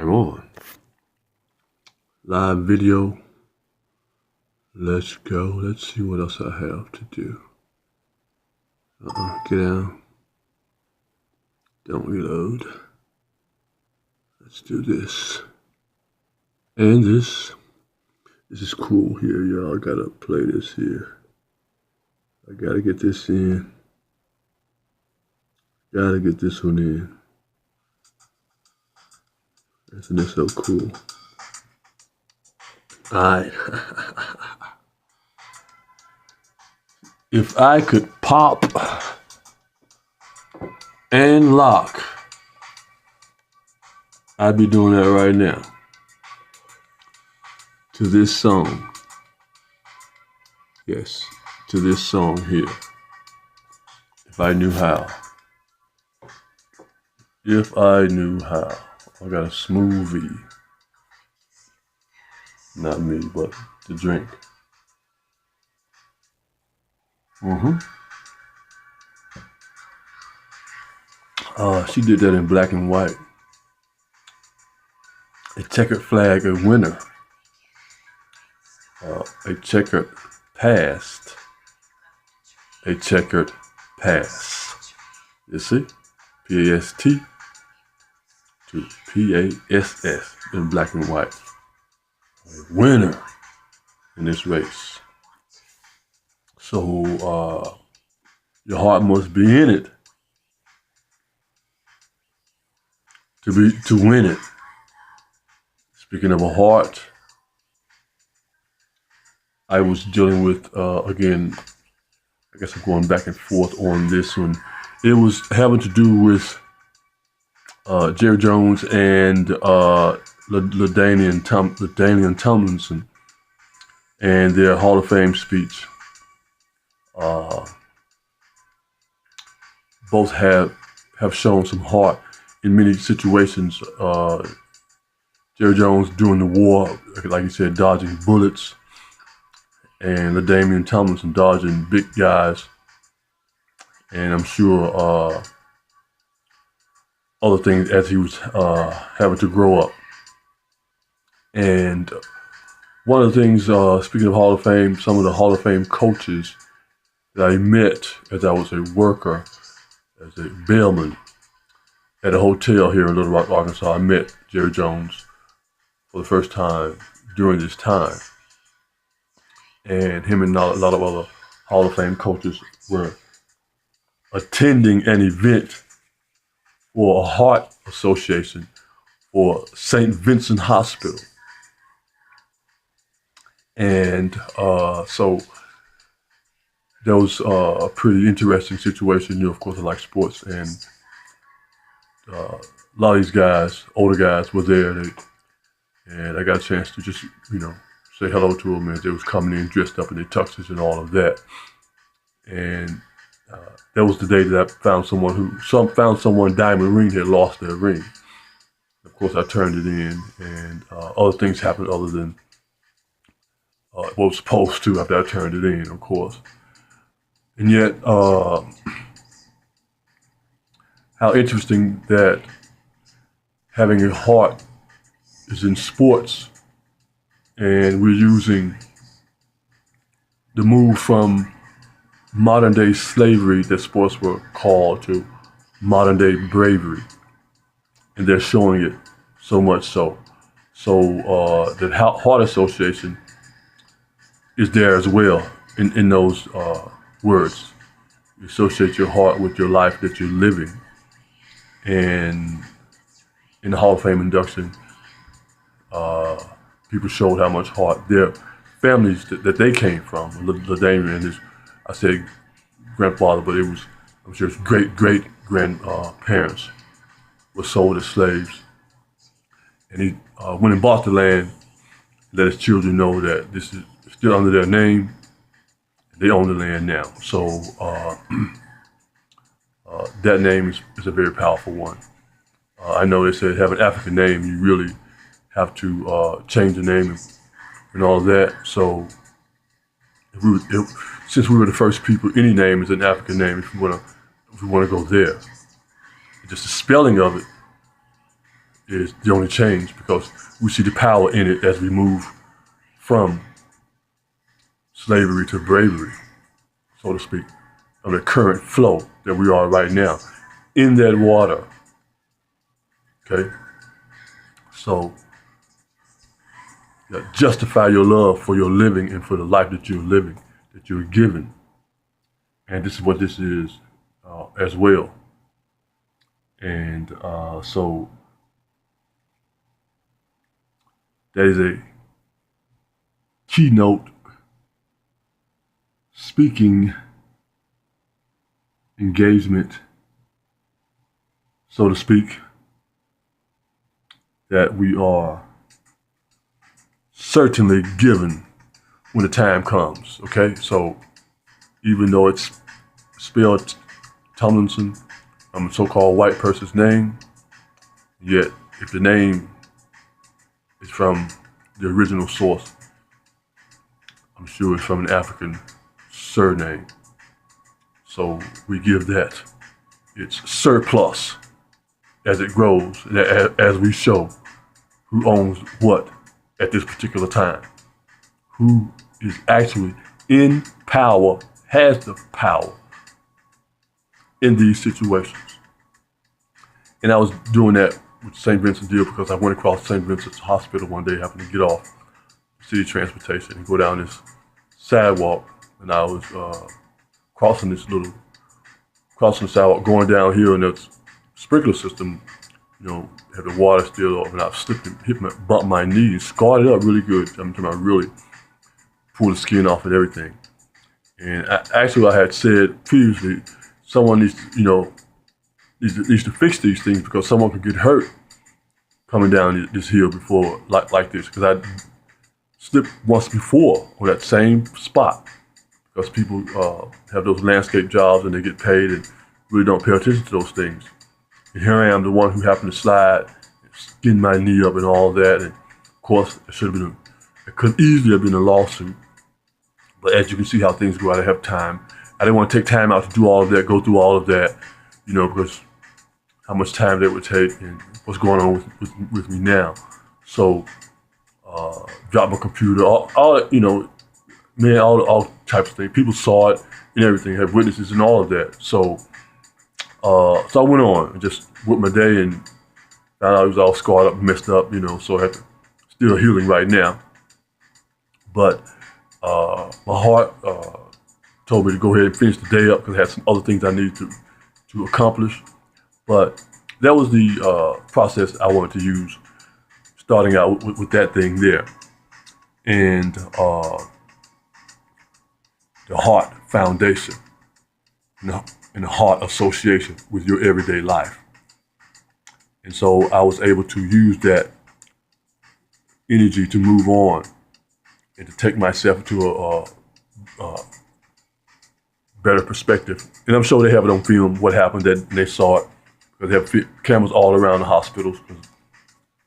Come on. Live video. Let's go. Let's see what else I have to do. Get out. Don't reload. Let's do this. And this. This is cool here, y'all. I gotta play this here. I gotta get this in. Gotta get this one in. Isn't this so cool? Alright. If I could pop and lock, I'd be doing that right now. To this song. Yes, to this song here. If I knew how. If I knew how. I got a smoothie. Not me, but the drink. She did that in black and white. A checkered flag, a winner. A checkered past. A checkered past. You see? P-A-S-T to P-A-S-S in black and white. A winner in this race. So your heart must be in it to win it. Speaking of a heart, I was dealing with again, I guess I'm going back and forth on this one. It was having to do with Jerry Jones and LaDainian Tomlinson and their Hall of Fame speech. Both have shown some heart in many situations. Jerry Jones during the war, like you said, dodging bullets, and LaDainian Tomlinson dodging big guys, and I'm sure other things as he was having to grow up. And one of the things, speaking of Hall of Fame, some of the Hall of Fame coaches that I met as I was a worker, as a bellman at a hotel here in Little Rock, Arkansas, I met Jerry Jones for the first time during this time. And him and a lot of other Hall of Fame coaches were attending an event for a heart association for St. Vincent Hospital. And so that was a pretty interesting situation. You know, of course, I like sports, and a lot of these guys, older guys, were there. And I got a chance to just, say hello to them as they was coming in dressed up in their tuxes and all of that. And that was the day that I found someone diamond ring had lost their ring. Of course, I turned it in, and other things happened other than what was supposed to after I turned it in, of course. And yet, how interesting that having a heart is in sports, and we're using the move from modern day slavery that sports were called to modern day bravery. And they're showing it so much so. So the Heart Association is there as well in those words. You associate your heart with your life that you're living. And in the Hall of Fame induction, people showed how much heart their families that they came from. LaDainian and his, I said grandfather, but I'm sure his great-great-grandparents were sold as slaves. And he went and bought the land, let his children know that this is still under their name. They own the land now. So that name is a very powerful one. I know they said have an African name, you really have to change the name and all of that. So since we were the first people, any name is an African name if we want to go there. Just the spelling of it is the only change, because we see the power in it as we move from slavery to bravery, so to speak, of the current flow that we are right now in that water. Okay? So, you justify your love for your living and for the life that you're living, that you're given. And this is what this is as well. And so that is a keynote speaking engagement, so to speak, that we are certainly given when the time comes, okay? So even though it's spelled Tomlinson, a so-called white person's name, yet if the name is from the original source, I'm sure it's from an African surname. So we give that its surplus as it grows, as we show who owns what at this particular time, who is actually in power, has the power in these situations. And I was doing that with St. Vincent deal because I went across St. Vincent's Hospital one day, happened to get off city transportation and go down this sidewalk, and I was crossing the sidewalk, going downhill, and the sprinkler system, had the water still off, and I slipped and bumped my knee and scarred it up really good. I'm talking about really pulled the skin off and everything. And I had said previously, someone needs to fix these things, because someone could get hurt coming down this hill before like this. Because I slipped once before on that same spot, because people have those landscape jobs and they get paid and really don't pay attention to those things. And here I am, the one who happened to slide, skin my knee up and all that. And of course, it could easily have been a lawsuit. But as you can see how things go, I didn't have time. I didn't want to take time out to do all of that, go through all of that, because how much time that would take and what's going on with me now. So, drop my computer, all types of things. People saw it and everything, have witnesses and all of that. So I went on and just with my day and found out I was all scarred up, messed up, so I had to, still healing right now. But my heart told me to go ahead and finish the day up because I had some other things I needed to accomplish. But that was the process I wanted to use, starting out with that thing there. And the heart foundation, and the heart association with your everyday life. And so I was able to use that energy to move on and to take myself to a better perspective. And I'm sure they have it on film what happened, that they saw it, because they have cameras all around the hospitals.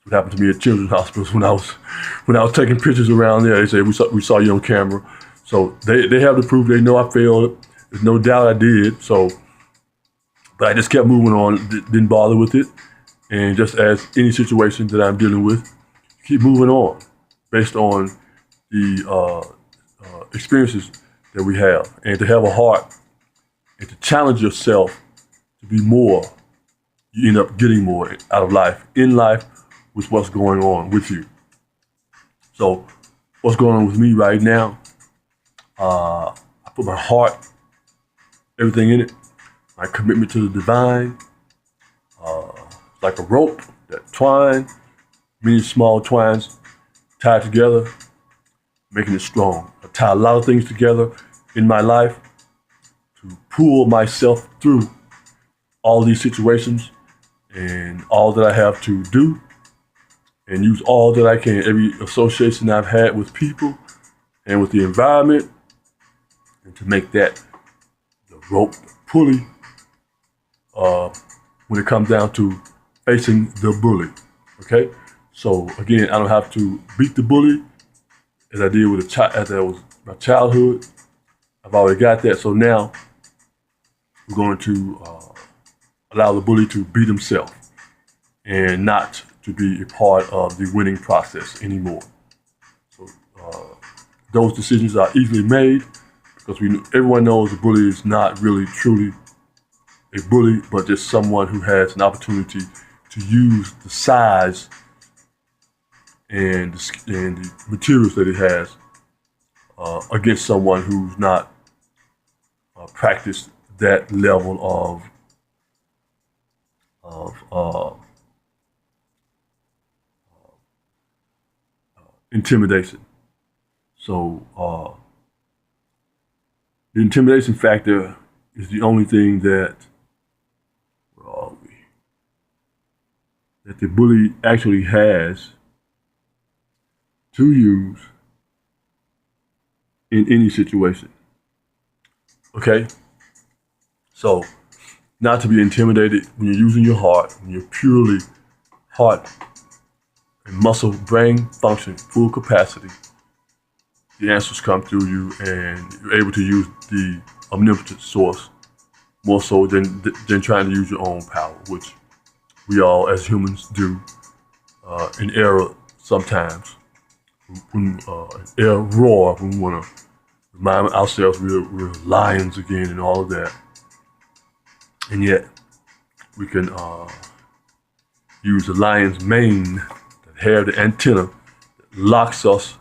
What happened to me at children's hospitals when I was taking pictures around there. They say we saw you on camera. So they have the proof. They know I failed. There's no doubt I did. So, but I just kept moving on. Didn't bother with it. And just as any situation that I'm dealing with, keep moving on based on the experiences that we have, and to have a heart and to challenge yourself to be more. You end up getting more out of life, in life, with what's going on with you. So what's going on with me right now, I put my heart, everything in it, my commitment to the divine, like a rope, that twine, many small twines tied together, making it strong. I tie a lot of things together in my life to pull myself through all these situations and all that I have to do, and use all that I can, every association I've had with people and with the environment, and to make that the rope, the pulley, when it comes down to facing the bully, okay? So again, I don't have to beat the bully as I did with as that was my childhood. I've already got that, so now we're going to allow the bully to beat himself and not to be a part of the winning process anymore. So those decisions are easily made because everyone knows a bully is not really truly a bully, but just someone who has an opportunity to use the size and the materials that he has against someone who's not practiced that level of intimidation. So the intimidation factor is the only thing that the bully actually has to use in any situation. Okay? So, not to be intimidated when you're using your heart, when you're purely heart and muscle brain function, full capacity, the answers come through you and you're able to use the omnipotent source more so than trying to use your own power, which we all as humans do in error sometimes. When error roar, when we want to remind ourselves we're lions again and all of that. And yet we can use the lion's mane, that hair, the antenna, that locks us,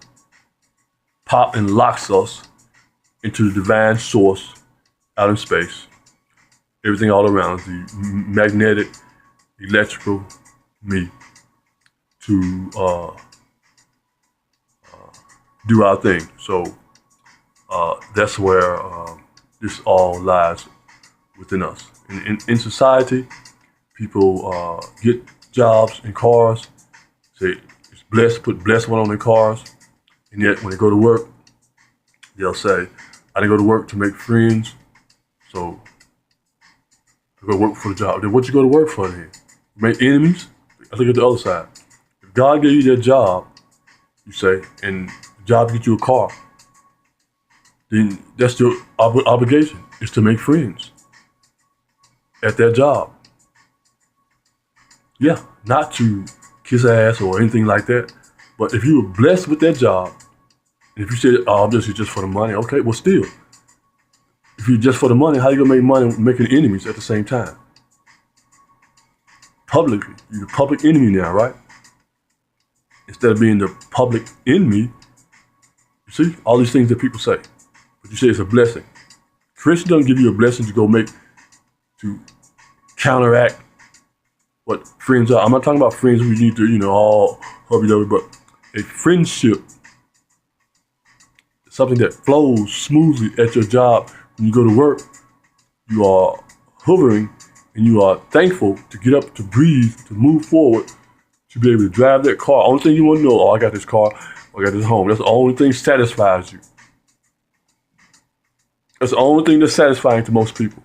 pop and locks us into the divine source out in space. Everything all around us, the magnetic, electrical me, to do our thing. So that's where this all lies within us. In society, people get jobs and cars, say it's blessed, put blessed one on their cars, and yet when they go to work, they'll say, I didn't go to work to make friends, so I go to work for the job. Then what you go to work for then? Make enemies? I look at the other side. If God gave you that job, you say, and the job to get you a car, then that's your obligation, is to make friends at that job. Yeah, not to kiss ass or anything like that. But if you were blessed with that job, and if you said, oh, I'm just for the money, okay, well still. If you're just for the money, how you gonna make money making enemies at the same time? Publicly, you're the public enemy now, right? Instead of being the public enemy, you see, all these things that people say, but you say it's a blessing. Christian doesn't give you a blessing to counteract what friends are. I'm not talking about friends who need to, all hubby-dubby, but a friendship, something that flows smoothly at your job. When you go to work, you are hovering and you are thankful to get up, to breathe, to move forward, to be able to drive that car. Only thing you want to know, oh, I got this car, I got this home. That's the only thing satisfies you. That's the only thing that's satisfying to most people.